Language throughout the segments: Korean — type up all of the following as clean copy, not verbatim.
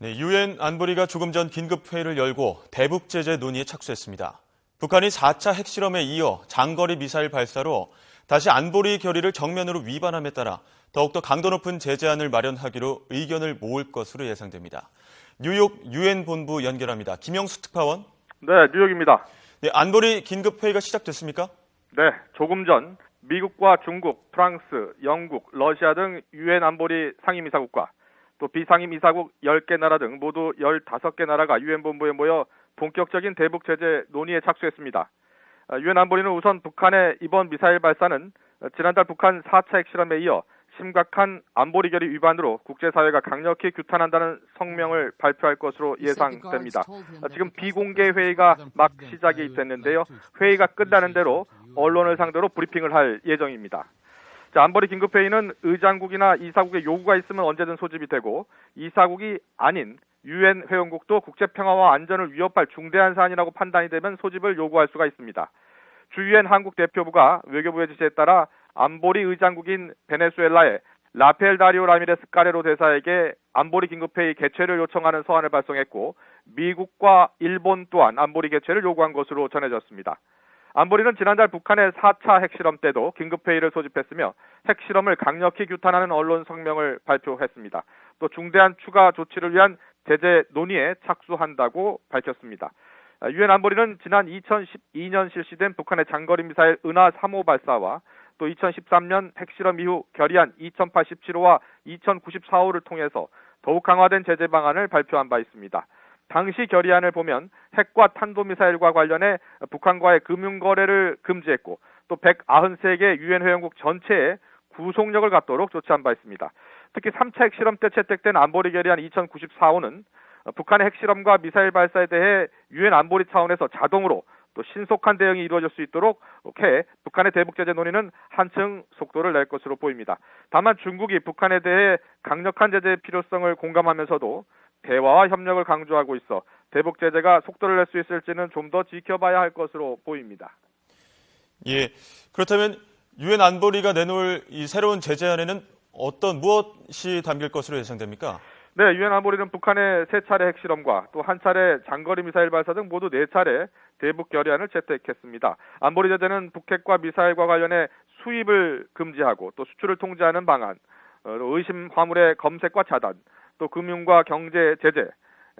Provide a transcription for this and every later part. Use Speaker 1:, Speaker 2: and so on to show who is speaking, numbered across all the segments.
Speaker 1: 네, 유엔 안보리가 조금 전 긴급회의를 열고 대북 제재 논의에 착수했습니다. 북한이 4차 핵실험에 이어 장거리 미사일 발사로 다시 안보리 결의를 정면으로 위반함에 따라 더욱더 강도 높은 제재안을 마련하기로 의견을 모을 것으로 예상됩니다. 뉴욕 유엔 본부 연결합니다. 김영수 특파원.
Speaker 2: 네, 뉴욕입니다.
Speaker 1: 네, 안보리 긴급회의가 시작됐습니까?
Speaker 2: 네, 조금 전 미국과 중국, 프랑스, 영국, 러시아 등 유엔 안보리 상임이사국과 또 비상임이사국 10개 나라 등 모두 15개 나라가 유엔 본부에 모여 본격적인 대북 제재 논의에 착수했습니다. 유엔 안보리는 우선 북한의 이번 미사일 발사는 지난달 북한 4차 핵실험에 이어 심각한 안보리 결의 위반으로 국제사회가 강력히 규탄한다는 성명을 발표할 것으로 예상됩니다. 지금 비공개 회의가 막 시작이 됐는데요. 회의가 끝나는 대로 언론을 상대로 브리핑을 할 예정입니다. 안보리 긴급회의는 의장국이나 이사국의 요구가 있으면 언제든 소집이 되고 이사국이 아닌 유엔 회원국도 국제평화와 안전을 위협할 중대한 사안이라고 판단이 되면 소집을 요구할 수가 있습니다. 주유엔 한국 대표부가 외교부의 지시에 따라 안보리 의장국인 베네수엘라의 라펠 다리오 라미레스 까레로 대사에게 안보리 긴급회의 개최를 요청하는 서한을 발송했고 미국과 일본 또한 안보리 개최를 요구한 것으로 전해졌습니다. 안보리는 지난달 북한의 4차 핵실험 때도 긴급회의를 소집했으며 핵실험을 강력히 규탄하는 언론 성명을 발표했습니다. 또 중대한 추가 조치를 위한 제재 논의에 착수한다고 밝혔습니다. 유엔 안보리는 지난 2012년 실시된 북한의 장거리 미사일 은하 3호 발사와 또 2013년 핵실험 이후 결의안 2087호와 2094호를 통해서 더욱 강화된 제재 방안을 발표한 바 있습니다. 당시 결의안을 보면 핵과 탄도미사일과 관련해 북한과의 금융거래를 금지했고 또 193개 유엔 회원국 전체에 구속력을 갖도록 조치한 바 있습니다. 특히 3차 핵실험 때 채택된 안보리 결의안 2094호는 북한의 핵실험과 미사일 발사에 대해 유엔 안보리 차원에서 자동으로 또 신속한 대응이 이루어질 수 있도록 해 북한의 대북 제재 논의는 한층 속도를 낼 것으로 보입니다. 다만 중국이 북한에 대해 강력한 제재의 필요성을 공감하면서도 대화와 협력을 강조하고 있어 대북 제재가 속도를 낼 수 있을지는 좀 더 지켜봐야 할 것으로 보입니다.
Speaker 1: 예, 그렇다면 유엔 안보리가 내놓을 이 새로운 제재안에는 무엇이 담길 것으로 예상됩니까?
Speaker 2: 네, 유엔 안보리는 북한의 3차례 핵실험과 또 1차례 장거리 미사일 발사 등 모두 4차례 대북 결의안을 채택했습니다. 안보리 제재는 북핵과 미사일과 관련해 수입을 금지하고 또 수출을 통제하는 방안, 의심 화물의 검색과 차단, 또 금융과 경제 제재,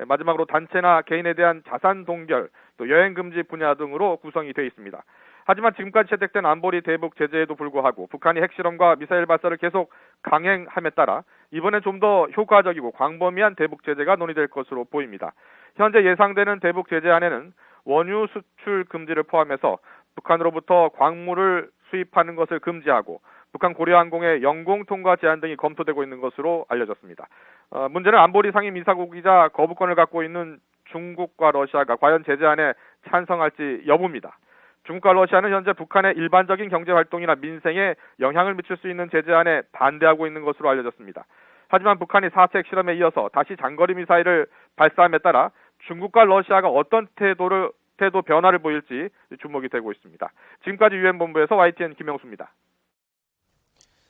Speaker 2: 마지막으로 단체나 개인에 대한 자산 동결, 또 여행 금지 분야 등으로 구성이 되어 있습니다. 하지만 지금까지 채택된 안보리 대북 제재에도 불구하고 북한이 핵실험과 미사일 발사를 계속 강행함에 따라 이번엔 좀 더 효과적이고 광범위한 대북 제재가 논의될 것으로 보입니다. 현재 예상되는 대북 제재안에는 원유 수출 금지를 포함해서 북한으로부터 광물을 수입하는 것을 금지하고 북한 고려항공의 영공 통과 제한 등이 검토되고 있는 것으로 알려졌습니다. 문제는 안보리 상임이사국이자 거부권을 갖고 있는 중국과 러시아가 과연 제재안에 찬성할지 여부입니다. 중국과 러시아는 현재 북한의 일반적인 경제활동이나 민생에 영향을 미칠 수 있는 제재안에 반대하고 있는 것으로 알려졌습니다. 하지만 북한이 4차 핵실험에 이어서 다시 장거리 미사일을 발사함에 따라 중국과 러시아가 어떤 태도 변화를 보일지 주목이 되고 있습니다. 지금까지 유엔 본부에서 YTN 김영수입니다.